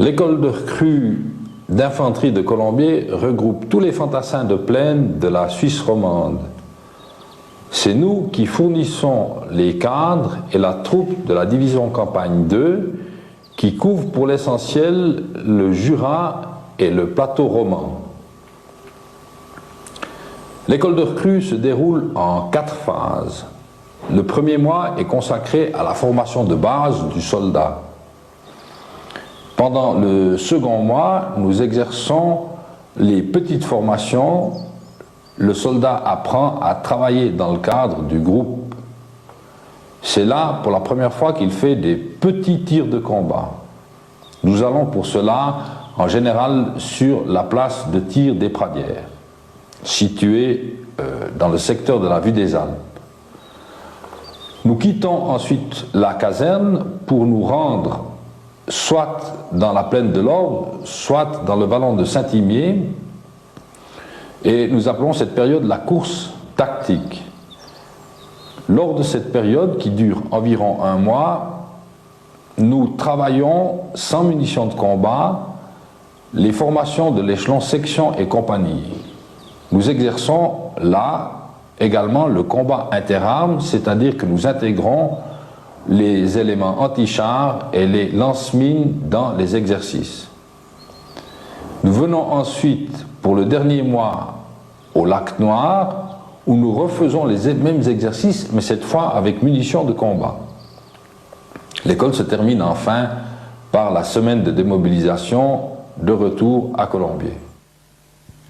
L'école de recrues d'infanterie de Colombier regroupe tous les fantassins de plaine de la Suisse romande. C'est nous qui fournissons les cadres et la troupe de la division campagne 2 qui couvre pour l'essentiel le Jura et le plateau roman. L'école de recrues se déroule en 4 phases. Le premier mois est consacré à la formation de base du soldat. Pendant le second mois, nous exerçons les petites formations. Le soldat apprend à travailler dans le cadre du groupe. C'est là, pour la première fois, qu'il fait des petits tirs de combat. Nous allons pour cela, en général, sur la place de tir des Pradières, située dans le secteur de la Vue des Alpes. Nous quittons ensuite la caserne pour nous rendre soit dans la plaine de l'Orbe, soit dans le vallon de Saint-Imier, et nous appelons cette période la course tactique. Lors de cette période, qui dure environ 1 mois, nous travaillons sans munitions de combat les formations de l'échelon section et compagnie. Nous exerçons là également le combat interarmes, c'est-à-dire que nous intégrons les éléments anti-chars et les lance-mines dans les exercices. Nous venons ensuite, pour le dernier mois, au Lac Noir, où nous refaisons les mêmes exercices, mais cette fois avec munitions de combat. L'école se termine enfin par la semaine de démobilisation, de retour à Colombier.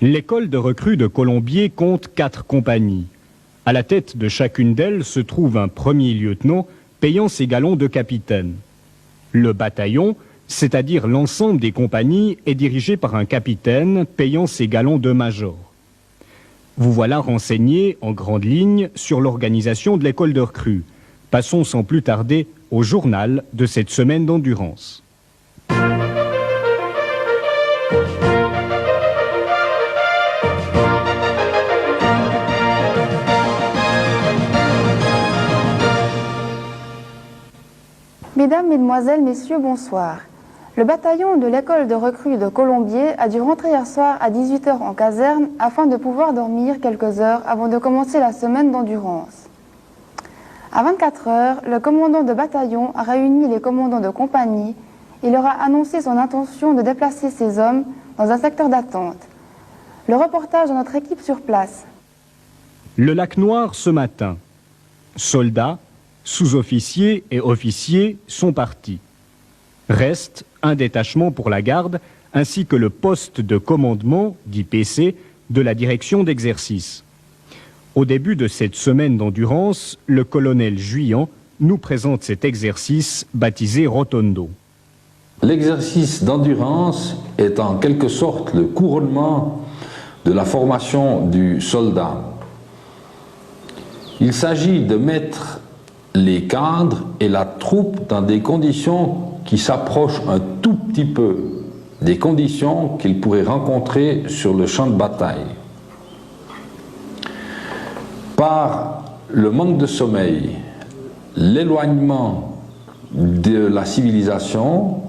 L'école de recrues de Colombier compte 4 compagnies. À la tête de chacune d'elles se trouve un premier lieutenant payant ses galons de capitaine. Le bataillon, c'est-à-dire l'ensemble des compagnies, est dirigé par un capitaine payant ses galons de major. Vous voilà renseigné en grandes lignes sur l'organisation de l'école de recrues. Passons sans plus tarder au journal de cette semaine d'endurance. Mesdames, Mesdemoiselles, Messieurs, bonsoir. Le bataillon de l'école de recrues de Colombier a dû rentrer hier soir à 18 h en caserne afin de pouvoir dormir quelques heures avant de commencer la semaine d'endurance. À 24 h, le commandant de bataillon a réuni les commandants de compagnie et leur a annoncé son intention de déplacer ses hommes dans un secteur d'attente. Le reportage de notre équipe sur place. Le Lac Noir ce matin. Soldats, sous-officiers et officiers sont partis. Reste un détachement pour la garde ainsi que le poste de commandement, dit PC, de la direction d'exercice. Au début de cette semaine d'endurance, le colonel Juillan nous présente cet exercice baptisé Rotondo. L'exercice d'endurance est en quelque sorte le couronnement de la formation du soldat. Il s'agit de mettre les cadres et la troupe dans des conditions qui s'approchent un tout petit peu des conditions qu'ils pourraient rencontrer sur le champ de bataille. Par le manque de sommeil, l'éloignement de la civilisation,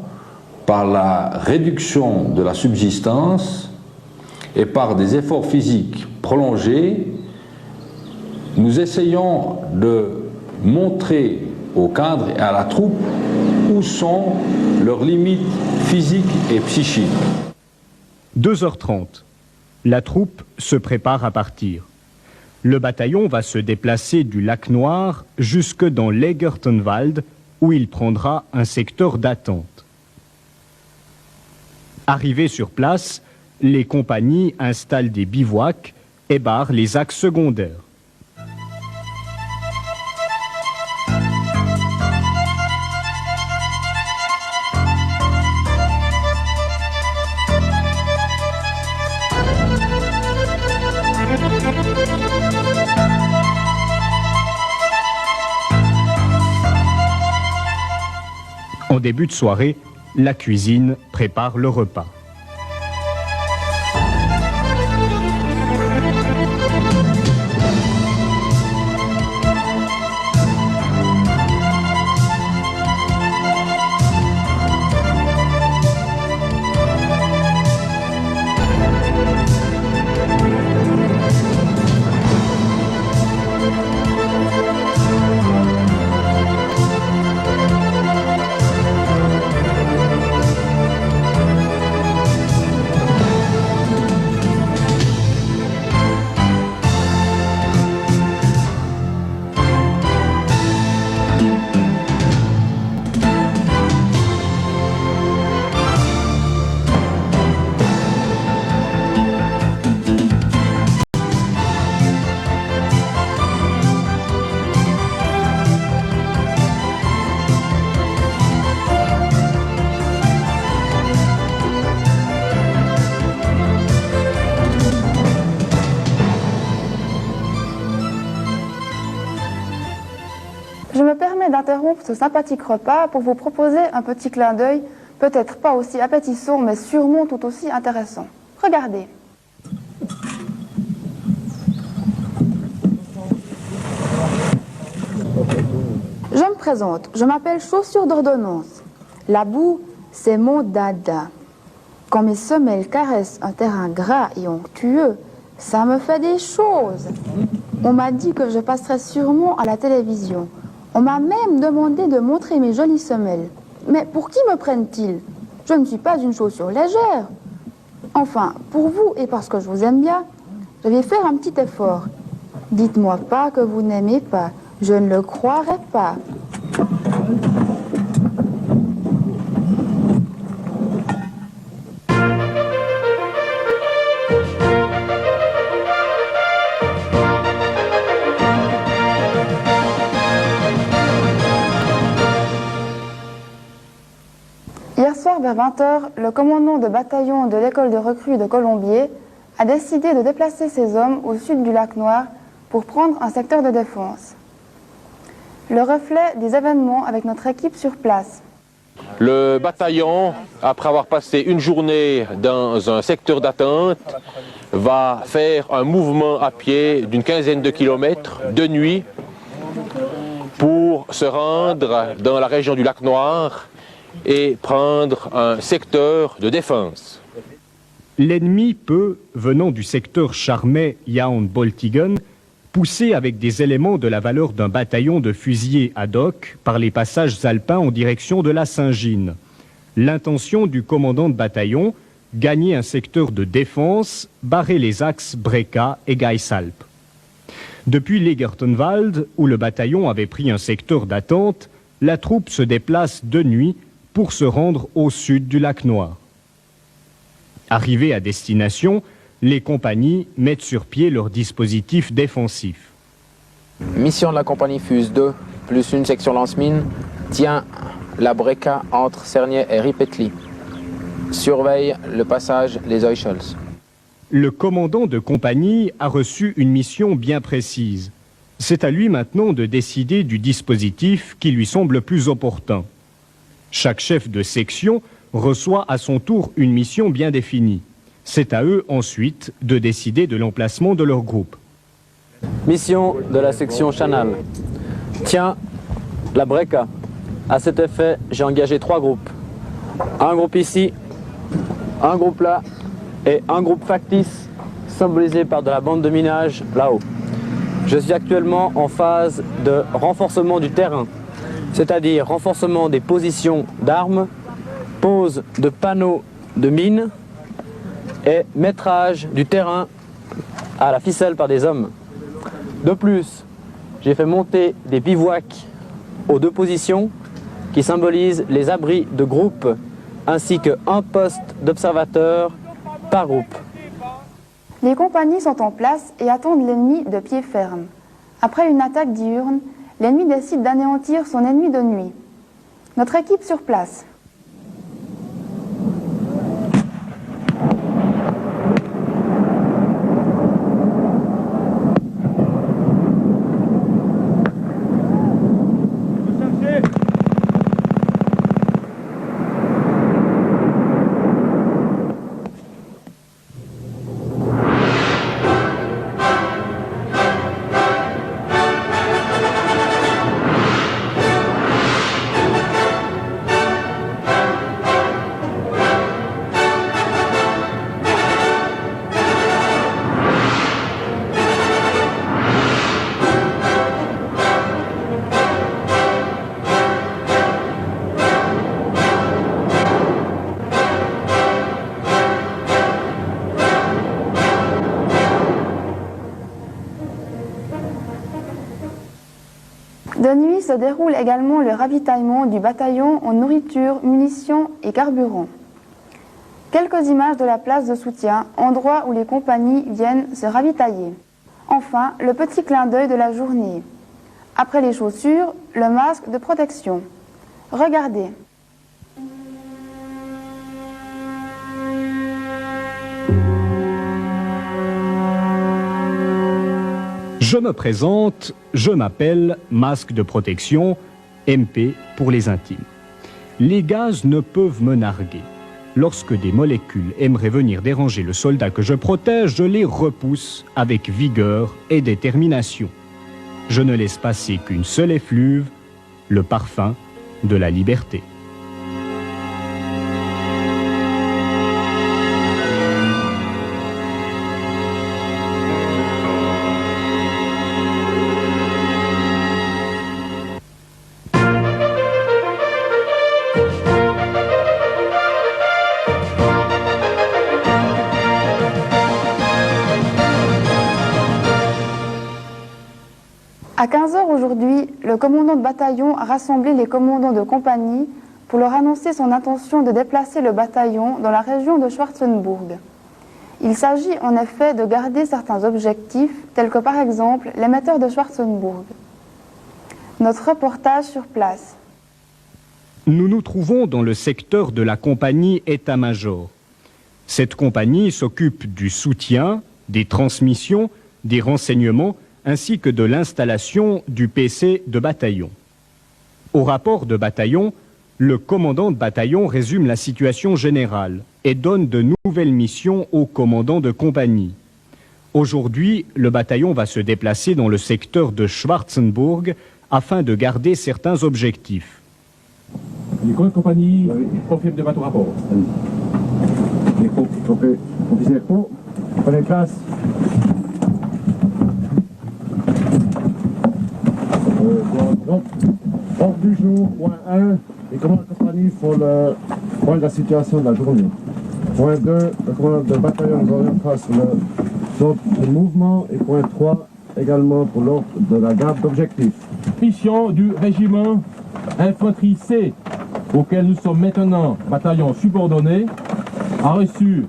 par la réduction de la subsistance et par des efforts physiques prolongés, nous essayons de montrer aux cadres et à la troupe où sont leurs limites physiques et psychiques. 2h30. La troupe se prépare à partir. Le bataillon va se déplacer du Lac Noir jusque dans l'Egertenwald où il prendra un secteur d'attente. Arrivés sur place, les compagnies installent des bivouacs et barrent les axes secondaires. En début de soirée, la cuisine prépare le repas. d'interrompre ce sympathique repas pour vous proposer un petit clin d'œil, peut-être pas aussi appétissant, mais sûrement tout aussi intéressant. Regardez. Je me présente, je m'appelle Chaussure d'ordonnance. La boue, c'est mon dada. Quand mes semelles caressent un terrain gras et onctueux, ça me fait des choses. On m'a dit que je passerais sûrement à la télévision. On m'a même demandé de montrer mes jolies semelles. Mais pour qui me prennent-ils? Je ne suis pas une chaussure légère. Enfin, pour vous et parce que je vous aime bien, je vais faire un petit effort. Dites-moi pas que vous n'aimez pas. Je ne le croirais pas. Hier soir, vers 20h, le commandant de bataillon de l'école de recrues de Colombier a décidé de déplacer ses hommes au sud du lac Noir pour prendre un secteur de défense. Le reflet des événements avec notre équipe sur place. Le bataillon, après avoir passé une journée dans un secteur d'attente, va faire un mouvement à pied d'une quinzaine de kilomètres de nuit pour se rendre dans la région du lac Noir et prendre un secteur de défense. L'ennemi peut, venant du secteur Charmey-Jaun-Boltigen, pousser avec des éléments de la valeur d'un bataillon de fusiliers ad hoc par les passages alpins en direction de la Saint-Gine. L'intention du commandant de bataillon, gagner un secteur de défense, barrer les axes Breka et Geisalp. Depuis Legertenwald, où le bataillon avait pris un secteur d'attente, la troupe se déplace de nuit pour se rendre au sud du lac Noir. Arrivés à destination, les compagnies mettent sur pied leur dispositif défensif. Mission de la compagnie Fuse 2, plus une section lance-mine, tient la Breka entre Cernier et Ripetli. Surveille le passage Les Oyschels. Le commandant de compagnie a reçu une mission bien précise. C'est à lui maintenant de décider du dispositif qui lui semble le plus opportun. Chaque chef de section reçoit à son tour une mission bien définie. C'est à eux ensuite de décider de l'emplacement de leur groupe. Mission de la section Chanal. Tiens, la Breka. À cet effet, j'ai engagé 3 groupes. Un groupe ici, un groupe là et un groupe factice symbolisé par de la bande de minage là-haut. Je suis actuellement en phase de renforcement du terrain, c'est-à-dire renforcement des positions d'armes, pose de panneaux de mines et métrage du terrain à la ficelle par des hommes. De plus, j'ai fait monter des bivouacs aux 2 positions qui symbolisent les abris de groupe ainsi qu'un poste d'observateur par groupe. Les compagnies sont en place et attendent l'ennemi de pied ferme. Après une attaque diurne, l'ennemi décide d'anéantir son ennemi de nuit. Notre équipe sur place. De nuit se déroule également le ravitaillement du bataillon en nourriture, munitions et carburant. Quelques images de la place de soutien, endroit où les compagnies viennent se ravitailler. Enfin, le petit clin d'œil de la journée. Après les chaussures, le masque de protection. Regardez. Je me présente, je m'appelle Masque de protection MP pour les intimes. Les gaz ne peuvent me narguer. Lorsque des molécules aimeraient venir déranger le soldat que je protège, je les repousse avec vigueur et détermination. Je ne laisse passer qu'une seule effluve, le parfum de la liberté. À 15 h aujourd'hui, le commandant de bataillon a rassemblé les commandants de compagnie pour leur annoncer son intention de déplacer le bataillon dans la région de Schwarzenburg. Il s'agit en effet de garder certains objectifs, tels que par exemple l'émetteur de Schwarzenburg. Notre reportage sur place. Nous nous trouvons dans le secteur de la compagnie état-major. Cette compagnie s'occupe du soutien, des transmissions, des renseignements, ainsi que de l'installation du PC de bataillon. Au rapport de bataillon, le commandant de bataillon résume la situation générale et donne de nouvelles missions au commandant de compagnie. Aujourd'hui, le bataillon va se déplacer dans le secteur de Schwarzenburg afin de garder certains objectifs. Les compagnie confirment de votre rapport. Les officiers Pau, prenez place. Donc, ordre du jour, point 1, les commandants de compagnie font le point de la situation de la journée. Point 2, le commandant de bataillon nous orientera sur le mouvement. Et point 3, également pour l'ordre de la garde d'objectifs. Mission du régiment infanterie C, auquel nous sommes maintenant bataillon subordonné, a reçu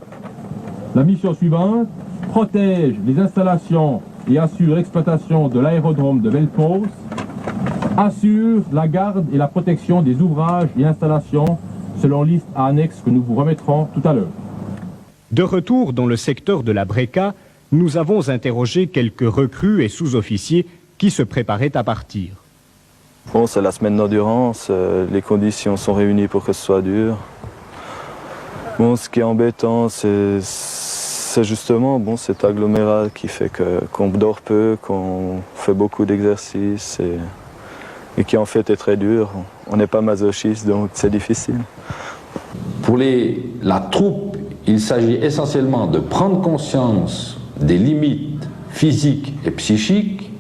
la mission suivante: protège les installations et assure l'exploitation de l'aérodrome de Velpos, assure la garde et la protection des ouvrages et installations selon liste annexe que nous vous remettrons tout à l'heure. De retour dans le secteur de la Breka, nous avons interrogé quelques recrues et sous-officiers qui se préparaient à partir. Bon, c'est la semaine d'endurance, les conditions sont réunies pour que ce soit dur. Bon, ce qui est embêtant, c'est justement cet agglomérat qui fait qu'on dort peu, qu'on fait beaucoup d'exercices et qui en fait est très dur. On n'est pas masochiste, donc c'est difficile. Pour la troupe, il s'agit essentiellement de prendre conscience des limites physiques et psychiques,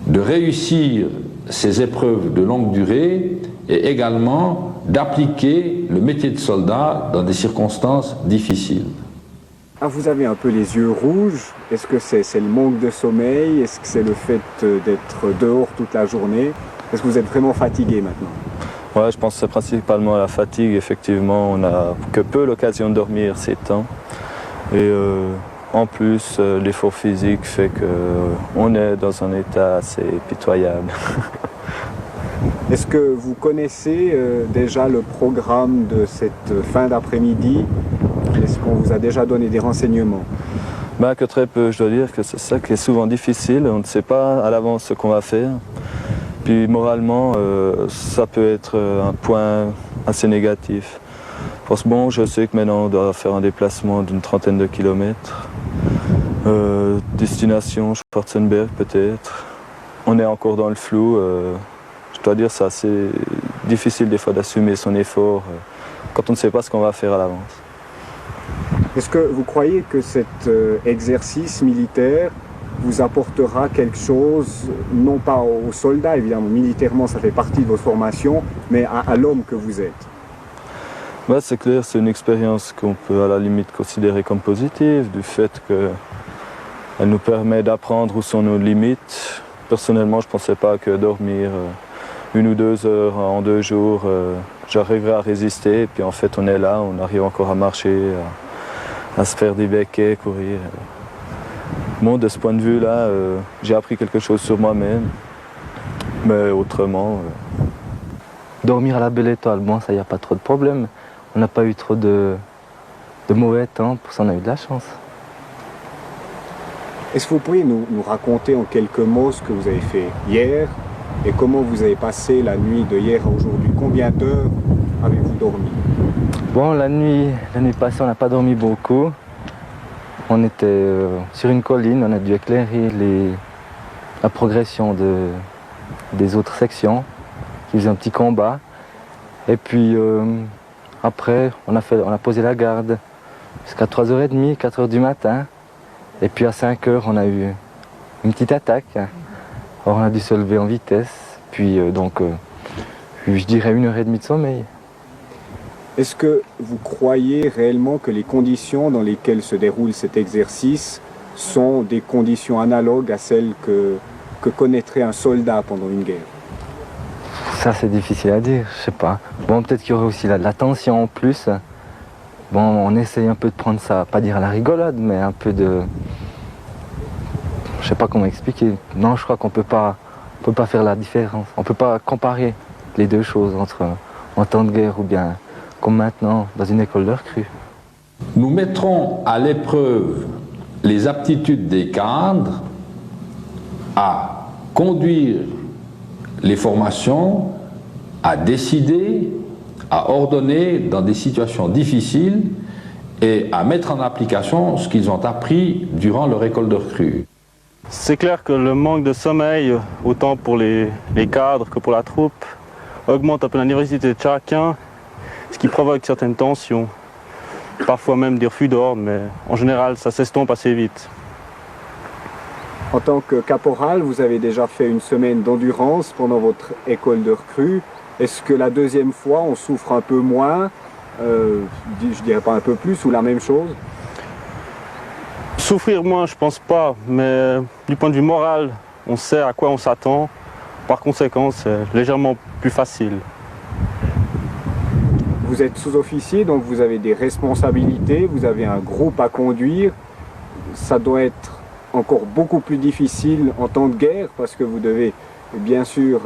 de réussir ces épreuves de longue durée et également d'appliquer le métier de soldat dans des circonstances difficiles. Ah, vous avez un peu les yeux rouges. Est-ce que c'est le manque de sommeil? Est-ce que c'est le fait d'être dehors toute la journée? Est-ce que vous êtes vraiment fatigué maintenant? Ouais, je pense que c'est principalement la fatigue. Effectivement, on n'a que peu l'occasion de dormir ces temps. Et en plus, l'effort physique fait qu'on est dans un état assez pitoyable. Est-ce que vous connaissez déjà le programme de cette fin d'après-midi? Est-ce qu'on vous a déjà donné des renseignements? Que très peu, je dois dire que c'est ça qui est souvent difficile. On ne sait pas à l'avance ce qu'on va faire. Puis moralement, ça peut être un point assez négatif. Parce que bon, je sais que maintenant on doit faire un déplacement d'une trentaine de kilomètres. Destination Schwarzenberg peut-être. On est encore dans le flou. Je dois dire c'est assez difficile des fois d'assumer son effort quand on ne sait pas ce qu'on va faire à l'avance. Est-ce que vous croyez que cet exercice militaire vous apportera quelque chose, non pas aux soldats évidemment, militairement ça fait partie de votre formation, mais à l'homme que vous êtes? C'est clair, c'est une expérience qu'on peut à la limite considérer comme positive, du fait qu'elle nous permet d'apprendre où sont nos limites. Personnellement, je ne pensais pas que dormir 1 ou 2 heures en 2 jours, j'arriverais à résister. Et puis en fait, on est là, on arrive encore à marcher, à se faire des béquets, courir. Bon, de ce point de vue-là, j'ai appris quelque chose sur moi-même, mais autrement... Dormir à la belle étoile, bon, ça y a pas trop de problème. On n'a pas eu trop de mauvais temps, pour ça on a eu de la chance. Est-ce que vous pourriez nous raconter en quelques mots ce que vous avez fait hier Et comment vous avez passé la nuit de hier à aujourd'hui? Combien d'heures avez-vous dormi? Bon, la nuit passée, on n'a pas dormi beaucoup. On était sur une colline, on a dû éclairer la progression des autres sections qui faisaient un petit combat. Et puis après, on a posé la garde jusqu'à 3h30, 4h du matin. Et puis à 5h, on a eu une petite attaque. Alors on a dû se lever en vitesse. Puis je dirais 1h30 de sommeil. Est-ce que vous croyez réellement que les conditions dans lesquelles se déroule cet exercice sont des conditions analogues à celles que connaîtrait un soldat pendant une guerre? Ça, c'est difficile à dire, je sais pas. Bon, peut-être qu'il y aurait aussi la tension en plus. Bon, on essaye un peu de prendre ça, pas dire à la rigolade, mais un peu de... Je sais pas comment expliquer. Non, je crois qu'on peut pas faire la différence. On peut pas comparer les deux choses entre en temps de guerre ou bien comme maintenant dans une école de recrues. Nous mettrons à l'épreuve les aptitudes des cadres à conduire les formations, à décider, à ordonner dans des situations difficiles et à mettre en application ce qu'ils ont appris durant leur école de recrues. C'est clair que le manque de sommeil, autant pour les cadres que pour la troupe, augmente un peu la nervosité de chacun, ce qui provoque certaines tensions, parfois même des refus d'ordre, mais en général ça s'estompe assez vite. En tant que caporal, vous avez déjà fait une semaine d'endurance pendant votre école de recrues. Est-ce que la deuxième fois, on souffre un peu moins, je dirais pas un peu plus, ou la même chose? Souffrir moins, je pense pas, mais du point de vue moral, on sait à quoi on s'attend. Par conséquent, c'est légèrement plus facile. Vous êtes sous-officier, donc vous avez des responsabilités, vous avez un groupe à conduire. Ça doit être encore beaucoup plus difficile en temps de guerre parce que vous devez bien sûr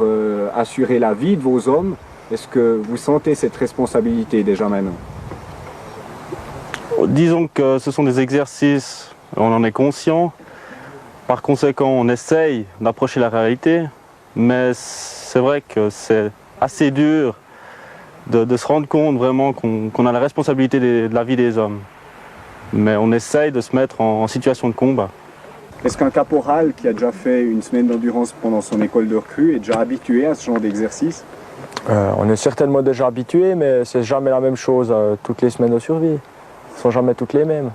assurer la vie de vos hommes. Est-ce que vous sentez cette responsabilité déjà maintenant? Disons que ce sont des exercices, on en est conscient. Par conséquent, on essaye d'approcher la réalité, mais c'est vrai que c'est assez dur de se rendre compte vraiment qu'on a la responsabilité de la vie des hommes. Mais on essaye de se mettre en situation de combat. Est-ce qu'un caporal qui a déjà fait une semaine d'endurance pendant son école de recrue est déjà habitué à ce genre d'exercice? On est certainement déjà habitué, mais c'est jamais la même chose toutes les semaines de survie. Ce ne sont jamais toutes les mêmes.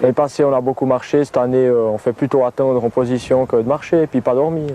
L'année passée, on a beaucoup marché. Cette année, on fait plutôt attendre en position que de marcher et puis pas dormir.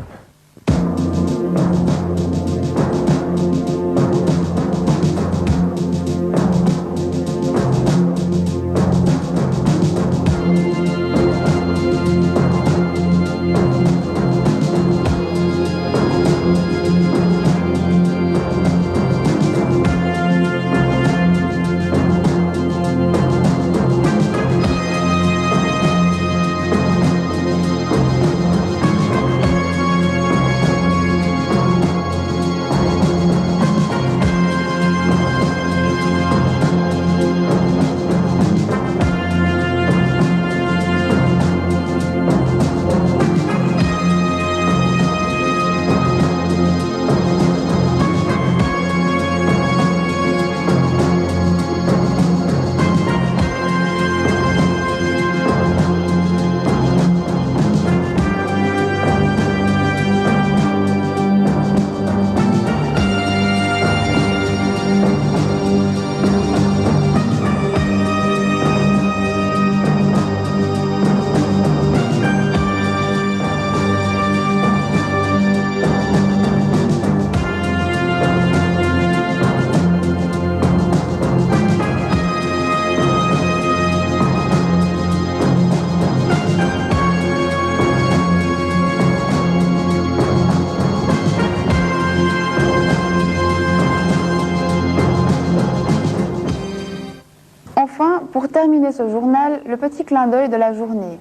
Pour terminer ce journal, le petit clin d'œil de la journée.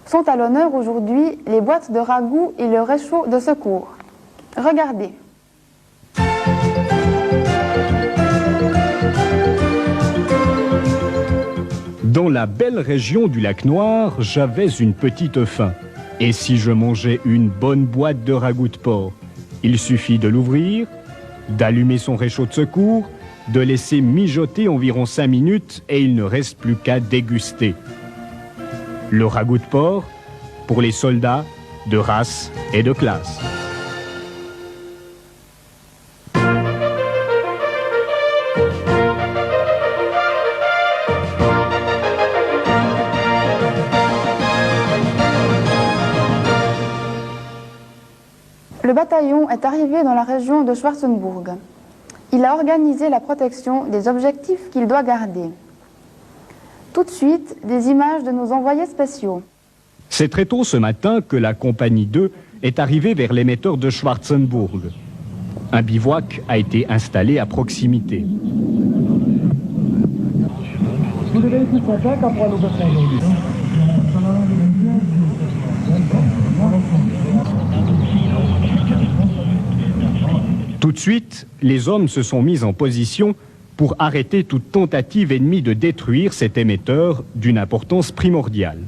Sont à l'honneur aujourd'hui les boîtes de ragoût et le réchaud de secours. Regardez. Dans la belle région du lac Noir, j'avais une petite faim. Et si je mangeais une bonne boîte de ragoût de porc? Il suffit de l'ouvrir, d'allumer son réchaud de secours, de laisser mijoter environ 5 minutes et il ne reste plus qu'à déguster. Le ragoût de porc pour les soldats de race et de classe. Le bataillon est arrivé dans la région de Schwarzenburg. Il a organisé la protection des objectifs qu'il doit garder. Tout de suite, des images de nos envoyés spéciaux. C'est très tôt ce matin que la compagnie 2 est arrivée vers l'émetteur de Schwarzenburg. Un bivouac a été installé à proximité. Tout de suite, les hommes se sont mis en position pour arrêter toute tentative ennemie de détruire cet émetteur d'une importance primordiale.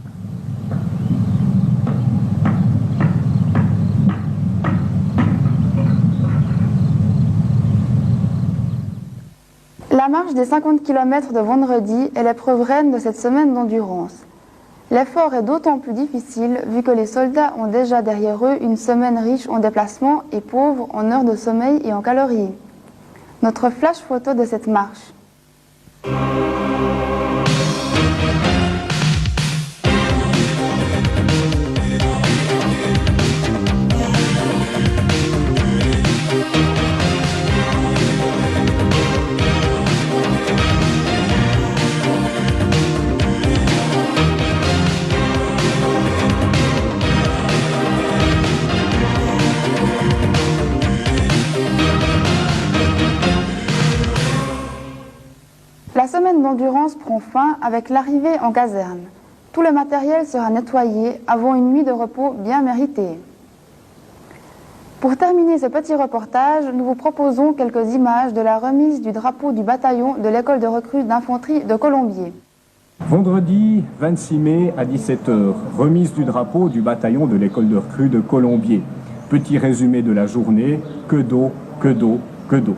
La marche des 50 km de vendredi est l'épreuve reine de cette semaine d'endurance. L'effort est d'autant plus difficile vu que les soldats ont déjà derrière eux une semaine riche en déplacements et pauvre en heures de sommeil et en calories. Notre flash photo de cette marche. La semaine d'endurance prend fin avec l'arrivée en caserne. Tout le matériel sera nettoyé avant une nuit de repos bien méritée. Pour terminer ce petit reportage, nous vous proposons quelques images de la remise du drapeau du bataillon de l'école de recrues d'infanterie de Colombier. Vendredi 26 mai à 17 h, remise du drapeau du bataillon de l'école de recrues de Colombier. Petit résumé de la journée, que d'eau, que d'eau, que d'eau.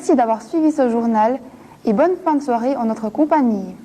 Merci d'avoir suivi ce journal et bonne fin de soirée en notre compagnie.